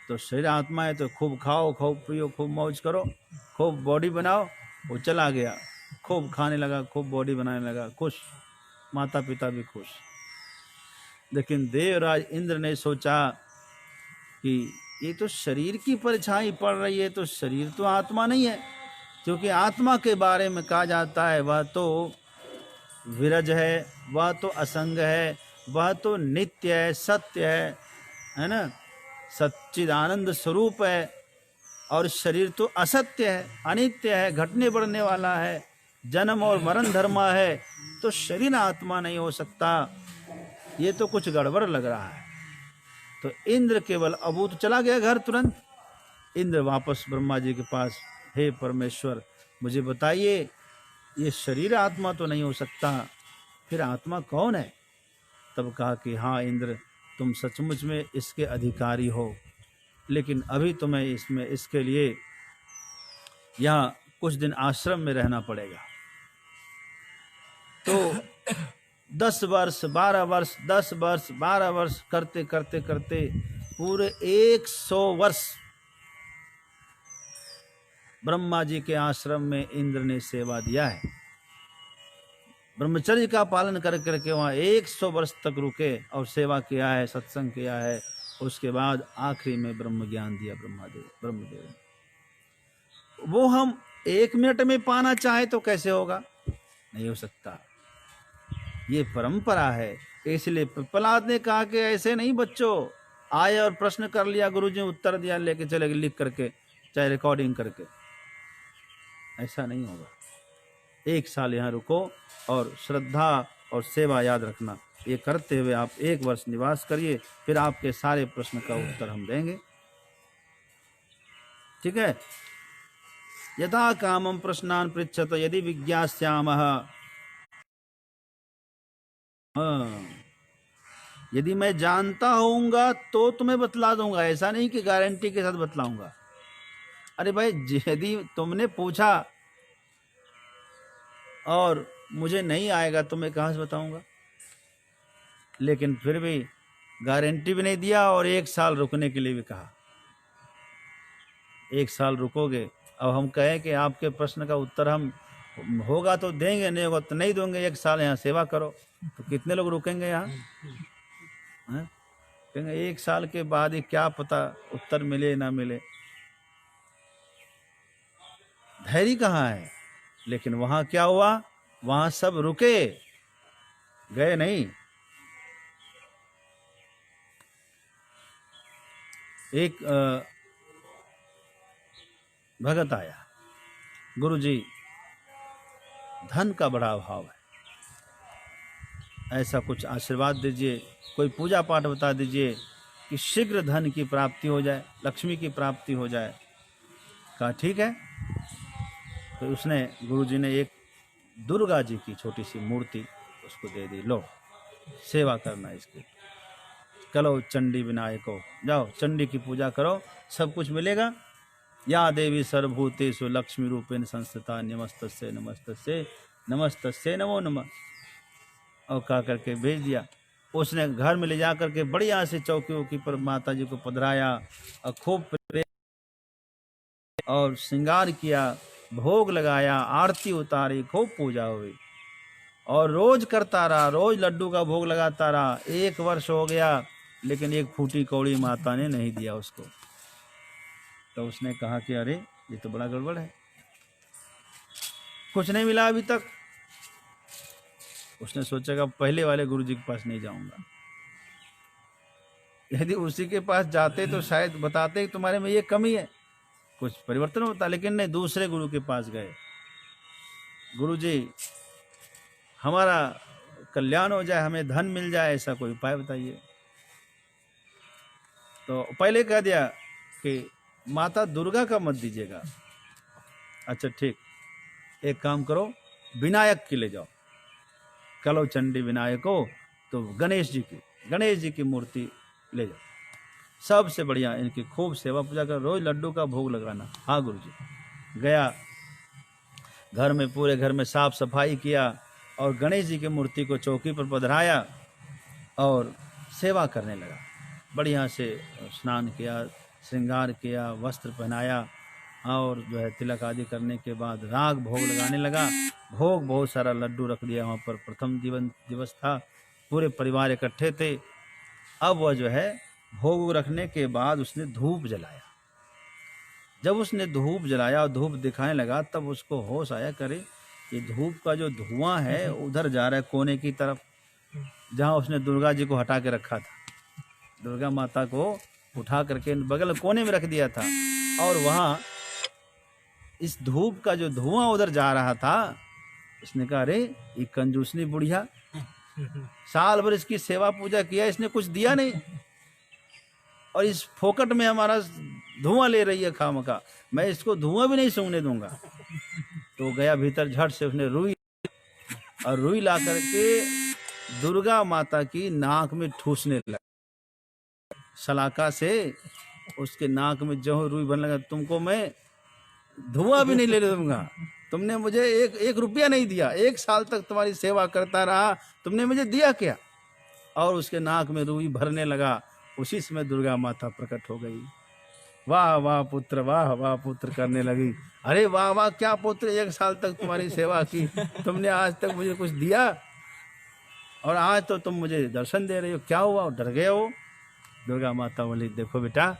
तो शरीर आत्मा है तो खूब खाओ, खूब पियो, खूब मौज करो, खूब बॉडी बनाओ। वो चला गया, खूब खाने लगा, खूब बॉडी बनाने लगा, खुश, माता पिता भी खुश। लेकिन देवराज इंद्र ने सोचा कि ये तो शरीर की परछाई पड़ रही है, तो शरीर तो आत्मा नहीं है। क्योंकि आत्मा के बारे में कहा जाता है वह तो विरज है, वह तो असंग है, वह तो नित्य है, सत्य है ना, सच्चिदानंद स्वरूप है। और शरीर तो असत्य है, अनित्य है, घटने बढ़ने वाला है, जन्म और मरण धर्मा है। तो शरीर आत्मा नहीं हो सकता। ये तो कुछ गड़बड़ लग रहा है। तो इंद्र केवल, अब वो तो चला गया घर तुरंत। इंद्र वापस ब्रह्मा जी के पास, हे परमेश्वर मुझे बताइए, ये शरीर आत्मा तो नहीं हो सकता, फिर आत्मा कौन है? तब कहा कि हाँ इंद्र, तुम सचमुच में इसके अधिकारी हो, लेकिन अभी तुम्हें इसमें, इसके लिए यहाँ कुछ दिन आश्रम में रहना पड़ेगा। तो 10 वर्ष, 12 वर्ष, 10 वर्ष, 12 वर्ष करते करते करते पूरे 100 वर्ष ब्रह्मा जी के आश्रम में इंद्र ने सेवा दिया है। ब्रह्मचर्य का पालन कर करके वहाँ 100 वर्ष तक रुके और सेवा किया है, सत्संग किया है। उसके बाद आखिरी में ब्रह्म ज्ञान दिया ब्रह्मदेव। वो हम 1 मिनट में पाना चाहे तो कैसे होगा? नहीं हो सकता। ये परंपरा है। इसलिए प्रहलाद ने कहा कि ऐसे नहीं बच्चों, आए और प्रश्न कर लिया, गुरुजी ने उत्तर दिया, लेके चले गए लिख करके, चाहे रिकॉर्डिंग करके। ऐसा नहीं होगा। 1 साल यहाँ रुको और श्रद्धा और सेवा याद रखना। ये करते हुए आप 1 वर्ष निवास करिए, फिर आपके सारे प्रश्न का उत्तर हम देंगे। ठीक है? यथा कामं प्रश्नान् पृच्छत यदि विज्ञास्यामः। यदि मैं जानता होऊंगा तो तुम्हें बतला दूंगा, ऐसा नहीं कि गारंटी के साथ बतलाऊंगा। अरे भाई, यदि तुमने पूछा और मुझे नहीं आएगा तो मैं कहाँ से बताऊंगा? लेकिन फिर भी गारंटी भी नहीं दिया और 1 साल रुकने के लिए भी कहा। 1 साल रुकोगे। अब हम कहें कि आपके प्रश्न का उत्तर हम होगा तो देंगे, नहीं होगा तो नहीं देंगे, 1 साल यहाँ सेवा करो, तो कितने लोग रुकेंगे यहाँ? हैं? कहेंगे 1 साल के बाद ही क्या पता उत्तर मिले ना मिले। धैर्य कहाँ है? लेकिन वहां क्या हुआ? वहां सब रुके, गए नहीं। एक भगत आया, गुरुजी धन का बड़ा अभाव है, ऐसा कुछ आशीर्वाद दीजिए, कोई पूजा पाठ बता दीजिए कि शीघ्र धन की प्राप्ति हो जाए, लक्ष्मी की प्राप्ति हो जाए। कहा ठीक है। तो उसने, गुरुजी ने एक दुर्गा जी की छोटी सी मूर्ति उसको दे दी, लो सेवा करना इसकी, कलो चंडी विनायको, जाओ चंडी की पूजा करो, सब कुछ मिलेगा। या देवी सर्वभूतेषु लक्ष्मी रूपेण संस्थिता नमस्तस्यै नमस्तस्यै नमस्तस्यै नमो नमः, और कहा करके भेज दिया। उसने घर में ले जा करके बढ़िया से चौकी वौकी पर माता जी को पधराया और खूब और श्रृंगार किया, भोग लगाया, आरती उतारी, खूब पूजा हुई और रोज करता रहा, रोज लड्डू का भोग लगाता रहा। 1 वर्ष हो गया लेकिन एक फूटी कौड़ी माता ने नहीं दिया उसको। तो उसने कहा कि अरे ये तो बड़ा गड़बड़ है, कुछ नहीं मिला अभी तक। उसने सोचा कि पहले वाले गुरुजी के पास नहीं जाऊंगा, यदि उसी के पास जाते तो शायद बताते कि तुम्हारे में ये कमी है, कुछ परिवर्तन होता। लेकिन नहीं, दूसरे गुरु के पास गए। गुरुजी हमारा कल्याण हो जाए, हमें धन मिल जाए, ऐसा कोई उपाय बताइए। तो पहले कह दिया कि माता दुर्गा का मत दीजिएगा। अच्छा ठीक, एक काम करो, विनायक की ले जाओ, कलो चंडी विनायक हो, तो गणेश जी की मूर्ति ले जाओ, सबसे बढ़िया इनकी खूब सेवा पूजा कर, रोज लड्डू का भोग लगाना। हाँ गुरुजी। गया घर में, पूरे घर में साफ सफाई किया और गणेश जी की मूर्ति को चौकी पर पधराया और सेवा करने लगा। बढ़िया से स्नान किया, श्रृंगार किया, वस्त्र पहनाया और जो है तिलक आदि करने के बाद राग भोग लगाने लगा। भोग बहुत सारा लड्डू रख दिया वहाँ पर। प्रथम दिवस था, पूरे परिवार इकट्ठे थे। अब वह जो है भोग रखने के बाद उसने धूप जलाया। जब उसने धूप जलाया और धूप दिखाने लगा, तब उसको होश आया, करे ये धूप का जो धुआं है उधर जा रहा है कोने की तरफ, जहाँ उसने दुर्गा जी को हटा के रखा था। दुर्गा माता को उठा करके बगल कोने में रख दिया था और वहाँ इस धूप का जो धुआं उधर जा रहा था। इसने कहा अरे ये कंजूसनी बुढ़िया, साल भर इसकी सेवा पूजा किया, इसने कुछ दिया नहीं और इस फोकट में हमारा धुआं ले रही है खामखा, मैं इसको धुआं भी नहीं सूंघने दूंगा। तो गया भीतर, झट से उसने रुई ला करके दुर्गा माता की नाक में ठूसने लगा। सलाका से उसके नाक में जो रुई भरने लगा, तुमको मैं धुआं भी नहीं ले दूंगा, तुमने मुझे एक रुपया नहीं दिया, 1 साल तक तुम्हारी सेवा करता रहा, तुमने मुझे दिया क्या? और उसके नाक में रुई भरने लगा। उसी समय दुर्गा माता प्रकट हो गई। वाह वाह पुत्र, वाह वाह पुत्र करने लगी। अरे वाह वाह क्या पुत्र, 1 साल तक तुम्हारी सेवा की, तुमने आज तक मुझे कुछ दिया और आज तो तुम मुझे दर्शन दे रही हो, क्या हुआ, डर गए हो? दुर्गा माता बोली देखो बेटा,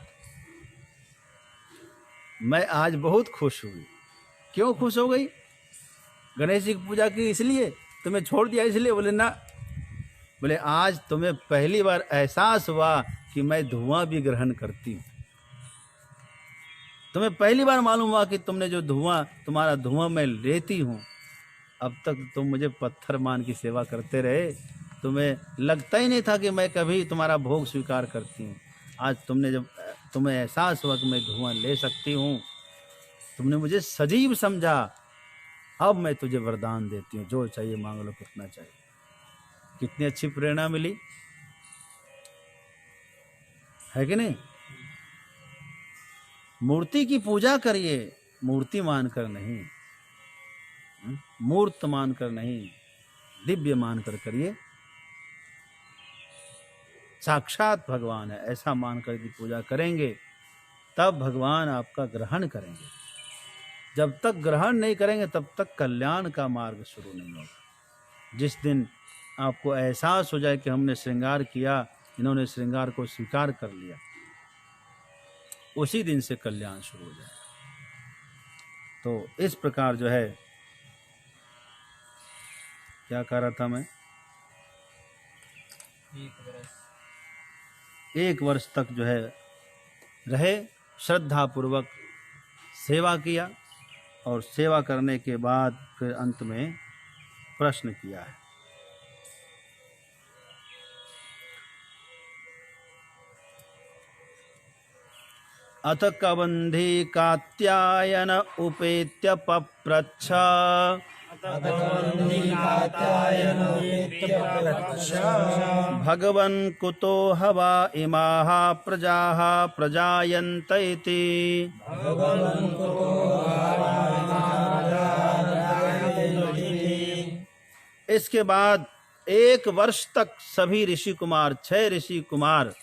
मैं आज बहुत खुश हुई। क्यों खुश हो गई? गणेश जी की पूजा की इसलिए, तुम्हें छोड़ दिया इसलिए? बोले ना, बोले आज तुम्हें पहली बार एहसास हुआ कि मैं धुआं भी ग्रहण करती हूँ। तुम्हें पहली बार मालूम हुआ कि तुमने जो धुआं, तुम्हारा धुआं मैं लेती हूँ। अब तक तुम मुझे पत्थर मान की सेवा करते रहे, तुम्हें लगता ही नहीं था कि मैं कभी तुम्हारा भोग स्वीकार करती हूँ। आज जब तुम्हें एहसास हुआ कि मैं धुआं ले सकती हूँ, तुमने मुझे सजीव समझा। अब मैं तुझे वरदान देती हूँ, जो चाहिए मांग लो, कितना चाहिए। कितनी अच्छी प्रेरणा मिली है कि नहीं? मूर्ति की पूजा करिए, मूर्ति मानकर नहीं, मूर्त मानकर नहीं, दिव्य मानकर करिए। साक्षात भगवान है ऐसा मानकर की पूजा करेंगे, तब भगवान आपका ग्रहण करेंगे। जब तक ग्रहण नहीं करेंगे तब तक कल्याण का मार्ग शुरू नहीं होगा। जिस दिन आपको एहसास हो जाए कि हमने श्रृंगार किया, इन्होंने श्रृंगार को स्वीकार कर लिया, उसी दिन से कल्याण शुरू हो जाए। तो इस प्रकार जो है, क्या कह रहा था मैं, 1 वर्ष तक जो है रहे, श्रद्धा पूर्वक सेवा किया, और सेवा करने के बाद फिर अंत में प्रश्न किया है। अथ कबंधी कात्यायन उपेत्य पप्रच्छ भगवन् कुतो हवा इमाः प्रजाः प्रजायन्त इति। इसके बाद 1 वर्ष तक सभी ऋषि कुमार, 6 ऋषि कुमार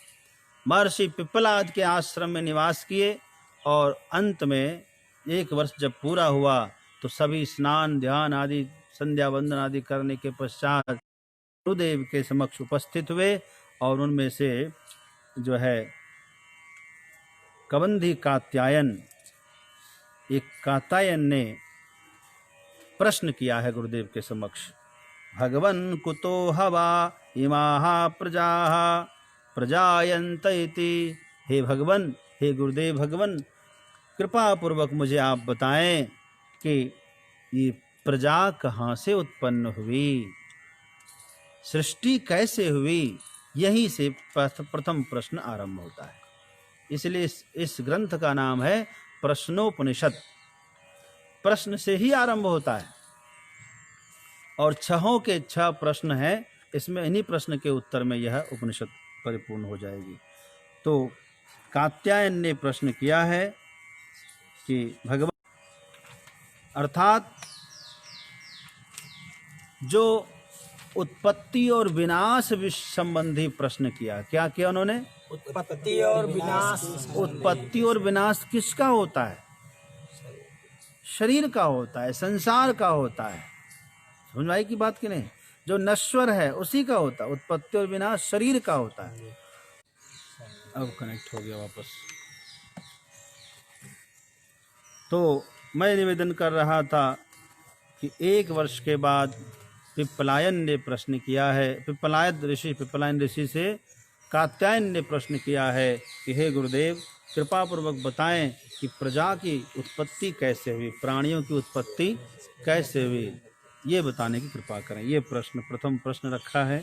महर्षि पिप्पलाद के आश्रम में निवास किए, और अंत में 1 वर्ष जब पूरा हुआ तो सभी स्नान ध्यान आदि संध्या वंदन आदि करने के पश्चात गुरुदेव के समक्ष उपस्थित हुए, और उनमें से जो है कबंधी कात्यायन, एक कात्यायन ने प्रश्न किया है गुरुदेव के समक्ष, भगवन् कुतो हवा इमाः प्रजाः प्रजायन्त इति। हे भगवन, हे गुरुदेव भगवन, कृपा पूर्वक मुझे आप बताएं कि ये प्रजा कहाँ से उत्पन्न हुई, सृष्टि कैसे हुई। यहीं से प्रथम प्रश्न आरंभ होता है। इसलिए इस ग्रंथ का नाम है प्रश्नोपनिषद। प्रश्न से ही आरंभ होता है, और 6 के 6 प्रश्न हैं इसमें। इन्हीं प्रश्न के उत्तर में यह उपनिषद परिपूर्ण हो जाएगी। तो कात्यायन ने प्रश्न किया है कि भगवान, अर्थात जो उत्पत्ति और विनाश संबंधी प्रश्न किया। क्या किया उन्होंने? उत्पत्ति और विनाश। उत्पत्ति और विनाश किसका होता है? शरीर का होता है, संसार का होता है। समझ में आई की बात कि नहीं? जो नश्वर है उसी का होता है। उत्पत्ति और विनाश शरीर का होता है। अब कनेक्ट हो गया वापस। तो मैं निवेदन कर रहा था कि 1 वर्ष के बाद पिप्पलायन ने प्रश्न किया है, पिप्पलायन ऋषि से कात्यायन ने प्रश्न किया है कि हे गुरुदेव, कृपा पूर्वक बताएं कि प्रजा की उत्पत्ति कैसे हुई, प्राणियों की उत्पत्ति कैसे हुई, ये बताने की कृपा करें। ये प्रश्न, प्रथम प्रश्न रखा है।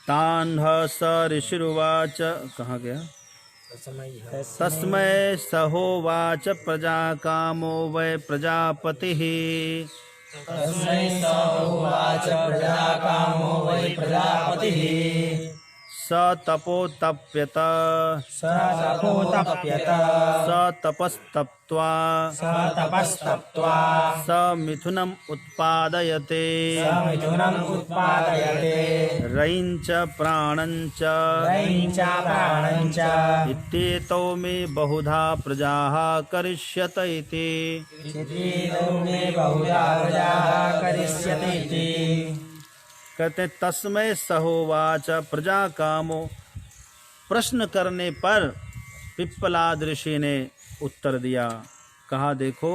तान्ह स ऋषिरुवाच, कहाँ गया? तस्मै सहोवाच प्रजा कामो वै प्रजापतिः। तस्मै सहोवाच प्रजा कामो वै प्रजापतिः। स तपोतप्यत स तपोतप्यत। स तपस्तप्त्वा स तपस्तप्त्वा स मिथुनम् उत्पादयते। स मिथुनम् उत्पादयते। रयिञ्च प्राणञ्च रयिञ्च प्राणञ्च इत्येतौ मे बहुधा प्रजाः करिष्यत इति। इत्येतौ मे बहुधा प्रजाः करिष्यते इति। कहते तस्मै सहोवाच प्रजा कामो। प्रश्न करने पर पिप्पलाद ऋषि ने उत्तर दिया, कहा देखो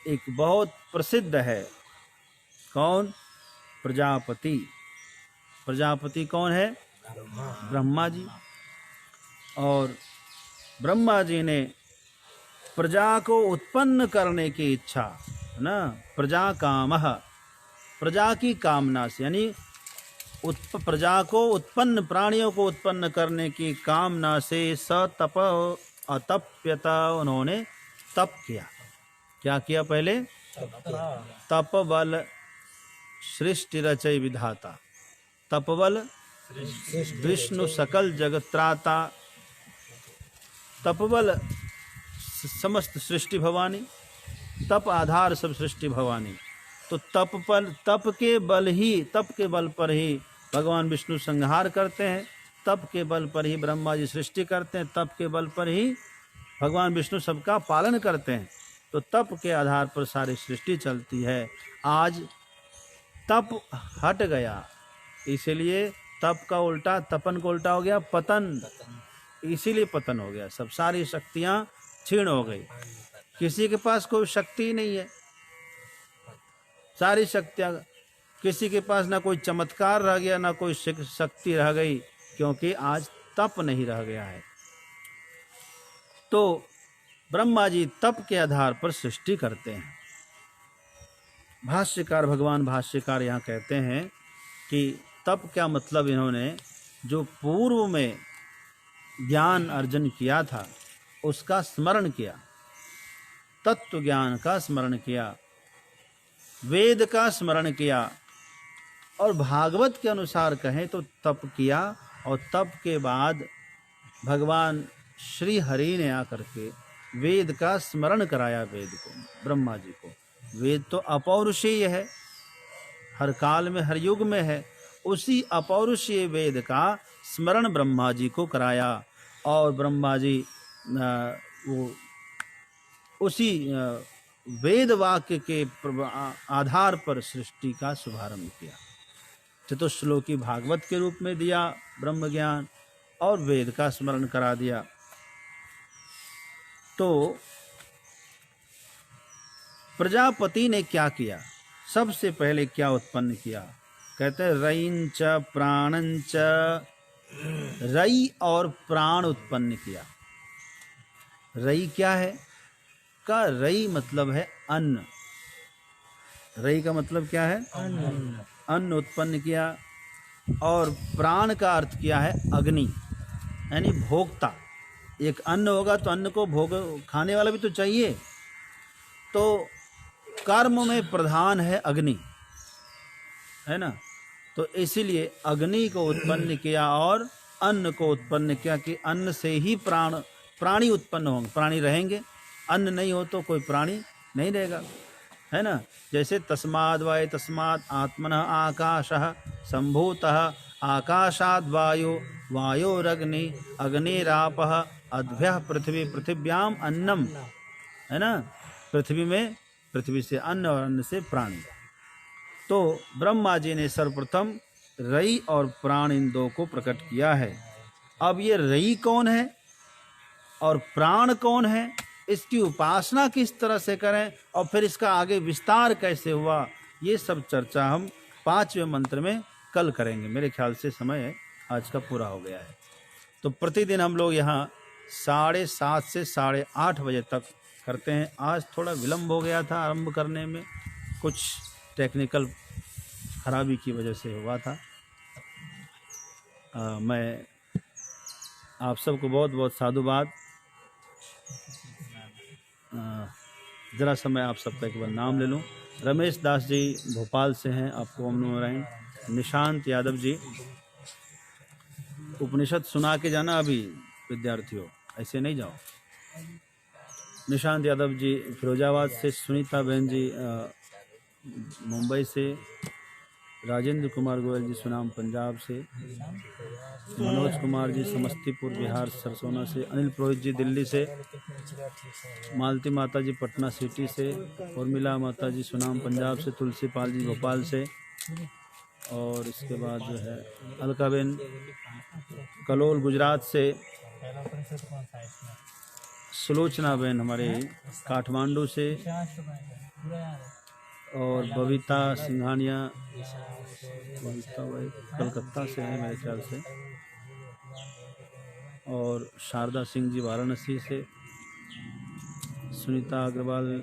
एक बहुत प्रसिद्ध है। कौन? प्रजापति। प्रजापति कौन है? ब्रह्मा जी। और ब्रह्मा जी ने प्रजा को उत्पन्न करने की इच्छा ना, प्रजा कामः, प्रजा की कामना से, यानी प्रजा को उत्पन्न, प्राणियों को उत्पन्न करने की कामना से सतप अतप्यत, उन्होंने तप किया। क्या किया? पहले तप बल सृष्टि रचय विधाता, तप बल विष्णु सकल जगत्राता, तप बल समस्त सृष्टि भवानी, तप आधार सब सृष्टि भवानी। तो तप के बल पर ही भगवान विष्णु संहार करते हैं, तप के बल पर ही ब्रह्मा जी सृष्टि करते हैं, तप के बल पर ही भगवान विष्णु सबका पालन करते हैं। तो तप के आधार पर सारी सृष्टि चलती है। आज तप हट गया, इसीलिए तप का उल्टा, तपन को उल्टा हो गया पतन, इसीलिए पतन हो गया। सब सारी शक्तियां क्षीण हो गई, किसी के पास कोई शक्ति ही नहीं है। सारी शक्तियां, किसी के पास ना कोई चमत्कार रह गया, ना कोई शक्ति रह गई, क्योंकि आज तप नहीं रह गया है। तो ब्रह्मा जी तप के आधार पर सृष्टि करते हैं। भाष्यकार, भगवान भाष्यकार यहाँ कहते हैं कि तप क्या मतलब, इन्होंने जो पूर्व में ज्ञान अर्जन किया था उसका स्मरण किया, तत्व ज्ञान का स्मरण किया, वेद का स्मरण किया, और भागवत के अनुसार कहें तो तप किया। और तप के बाद भगवान श्री हरि ने आकर के वेद का स्मरण कराया, वेद को, ब्रह्मा जी को। वेद तो अपौरुषीय है, हर काल में हर युग में है, उसी अपौरुषीय वेद का स्मरण ब्रह्मा जी को कराया। और ब्रह्मा जी वो उसी वेद वाक्य के आधार पर सृष्टि का शुभारंभ किया। चतुश्लोकी भागवत के रूप में दिया ब्रह्म ज्ञान, और वेद का स्मरण करा दिया। तो प्रजापति ने क्या किया, सबसे पहले क्या उत्पन्न किया? कहते हैं रईंच प्राणंच, रई और प्राण उत्पन्न किया। रई क्या है? का रई मतलब है अन्न। रई का मतलब क्या है? अन्न उत्पन्न किया। और प्राण का अर्थ क्या है? अग्नि, यानी भोक्ता। एक अन्न होगा तो अन्न को भोग खाने वाला भी तो चाहिए। तो कर्म में प्रधान है अग्नि, है ना। तो इसीलिए अग्नि को उत्पन्न किया और अन्न को उत्पन्न किया कि अन्न से ही प्राणी उत्पन्न होंगे, प्राणी रहेंगे। अन्न नहीं हो तो कोई प्राणी नहीं रहेगा, है ना। जैसे तस्माद् वाय तस्मात् आत्मनः आकाशः सम्भूतः आकाशाद् वायु वायोरग्नि अग्निरापः अद्भ्यः पृथ्वी पृथिव्याम अन्नम, है ना। पृथ्वी में, पृथ्वी से अन्न और अन्न से प्राणी। तो ब्रह्मा जी ने सर्वप्रथम रई और प्राण इन दो को प्रकट किया है। अब ये रई कौन है और प्राण कौन है, इसकी उपासना किस तरह से करें और फिर इसका आगे विस्तार कैसे हुआ, ये सब चर्चा हम 5वें मंत्र में कल करेंगे। मेरे ख्याल से समय आज का पूरा हो गया है। तो प्रतिदिन हम लोग यहाँ 7:30 से 8:30 बजे तक करते हैं। आज थोड़ा विलम्ब हो गया था आरंभ करने में, कुछ टेक्निकल खराबी की वजह से हुआ था। मैं आप सबको बहुत बहुत साधुवाद। ज़रा सा मैं आप सबका एक बार नाम ले लूँ। रमेश दास जी भोपाल से हैं, आपको ओम नमो नारायण। निशांत यादव जी, उपनिषद सुना के जाना अभी विद्यार्थियों, ऐसे नहीं जाओ। निशांत यादव जी फिरोजाबाद से, सुनीता बहन जी मुंबई से, राजेंद्र कुमार गोयल जी सुनाम पंजाब से, मनोज कुमार जी समस्तीपुर बिहार सरसोना से, अनिल पुरोहित जी दिल्ली से, मालती माता जी पटना सिटी से, उर्मिला माता जी सुनाम पंजाब से, तुलसी पाल जी भोपाल से, और इसके बाद जो है अलकाबेन कलोल गुजरात से, सुलोचना बहन हमारे काठमांडू से, और बबीता सिंघानिया कलकत्ता से है मेरे ख्याल से, और शारदा सिंह जी वाराणसी से, सुनीता अग्रवाल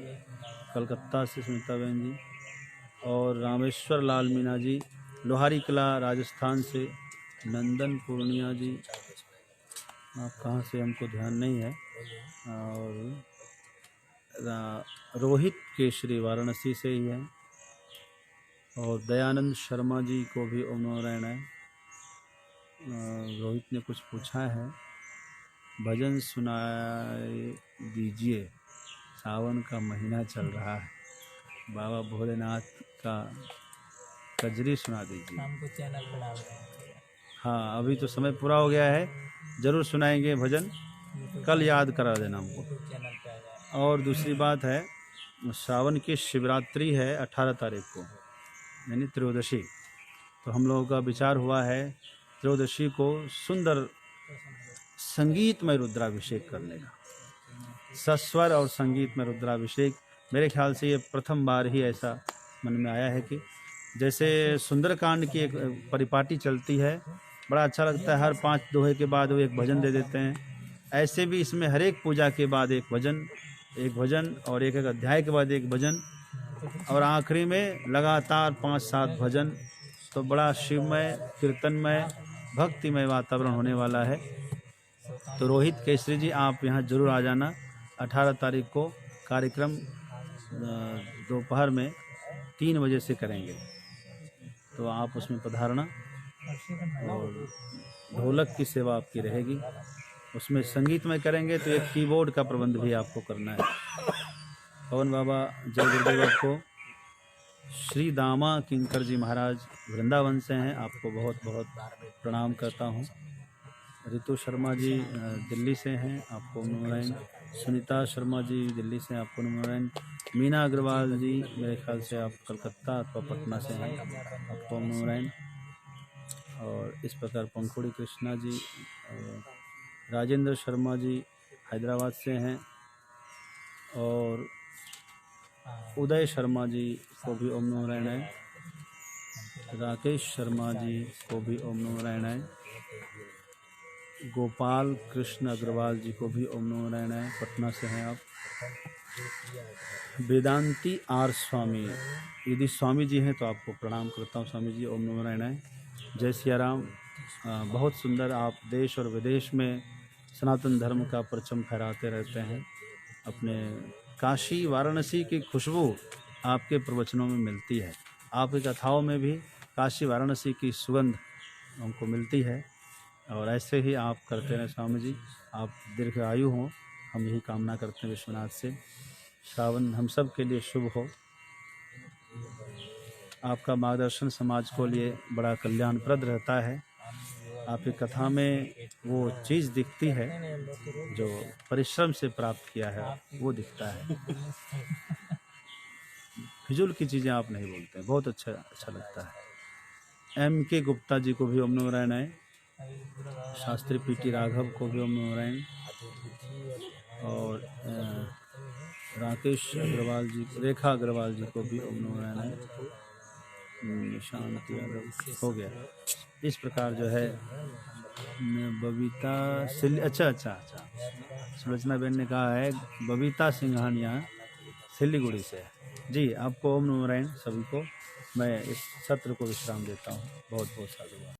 कलकत्ता से, सुनीता बहन जी, और रामेश्वर लाल मीना जी लोहारी कला राजस्थान से, नंदन पूर्णिया जी, आप कहाँ से हमको ध्यान नहीं है, और रोहित केशरी वाराणसी से ही है, और दयानंद शर्मा जी को भी ओम नमो नारायण है। रोहित ने कुछ पूछा है, भजन सुनाए दीजिए, सावन का महीना चल रहा है, बाबा भोलेनाथ का कजरी सुना दीजिए। हमको चैनल बढ़ा दें। हाँ, अभी तो समय पूरा हो गया है, जरूर सुनाएंगे भजन, कल याद करा देना हमको। चैनल पे आ जाए। और दूसरी बात है, श्रावण की शिवरात्रि है 18 तारीख को, यानी त्रयोदशी। तो हम लोगों का विचार हुआ है त्रयोदशी को सुंदर संगीतमय रुद्राभिषेक करने का। सस्वर और संगीतमय रुद्राभिषेक, मेरे ख्याल से ये प्रथम बार ही ऐसा मन में आया है कि जैसे सुंदरकांड की एक परिपाटी चलती है, बड़ा अच्छा लगता है, हर 5 दोहे के बाद वो एक भजन दे देते हैं। ऐसे भी इसमें हर एक पूजा के बाद एक भजन और एक अध्याय के बाद एक भजन, और आखिरी में लगातार 5-7 भजन। तो बड़ा शिवमय, कीर्तनमय, भक्तिमय वातावरण होने वाला है। तो रोहित केसरी जी, आप यहाँ जरूर आ जाना। 18 तारीख को कार्यक्रम दोपहर में 3 बजे से करेंगे, तो आप उसमें पधारना। और ढोलक की सेवा आपकी रहेगी, उसमें संगीत में करेंगे तो एक कीबोर्ड का प्रबंध भी आपको करना है। पवन बाबा जय गुरुदेव आपको। श्री दामा किंकर जी महाराज वृंदावन से हैं, आपको बहुत बहुत प्रणाम करता हूँ। रितु शर्मा जी दिल्ली से हैं, आपको नमोनारायण। सुनीता शर्मा जी दिल्ली से, आपको नमोनारायण। मीना अग्रवाल जी, मेरे ख्याल से आप कलकत्ता अथवा पटना से हैं, आपको नमोनारायण। और इस प्रकार पंखुड़ी कृष्णा जी, राजेंद्र शर्मा जी हैदराबाद से हैं, और उदय शर्मा जी को भी ओम नमो नारायण। राकेश शर्मा जी को भी ओम नमो नारायण। गोपाल कृष्ण अग्रवाल जी को भी ओम नमो नारायण, पटना से हैं आप। वेदांती आर स्वामी, यदि स्वामी जी हैं तो आपको प्रणाम करता हूँ स्वामी जी, ओम नमो नारायण। जय सिया राम। बहुत सुंदर, आप देश और विदेश में सनातन धर्म का परचम फहराते रहते हैं। अपने काशी वाराणसी की खुशबू आपके प्रवचनों में मिलती है, आपकी कथाओं में भी काशी वाराणसी की सुगंध हमको मिलती है। और ऐसे ही आप करते रहें स्वामी जी, आप दीर्घायु हों, हम यही कामना करते हैं विश्वनाथ से। श्रावण हम सब के लिए शुभ हो। आपका मार्गदर्शन समाज को लिए बड़ा कल्याणप्रद रहता है। आपकी कथा में वो चीज़ दिखती है जो परिश्रम से प्राप्त किया है, वो दिखता है। फिजूल की चीज़ें आप नहीं बोलते, बहुत अच्छा लगता है। M.K. गुप्ता जी को भी ओम नमो नारायण। शास्त्री P.T. राघव को भी ओम नमो नारायण। और राकेश अग्रवाल जी, रेखा अग्रवाल जी को भी ओम नमो नारायण। शांति यादव हो गया। इस प्रकार जो है बबीता अच्छा सुलोचना बहन ने कहा है बबीता सिंघानिया सिलीगुड़ी से। जी, आपको ओम नमो नारायण सभी को। मैं इस सत्र को विश्राम देता हूँ। बहुत बहुत साधुवाद।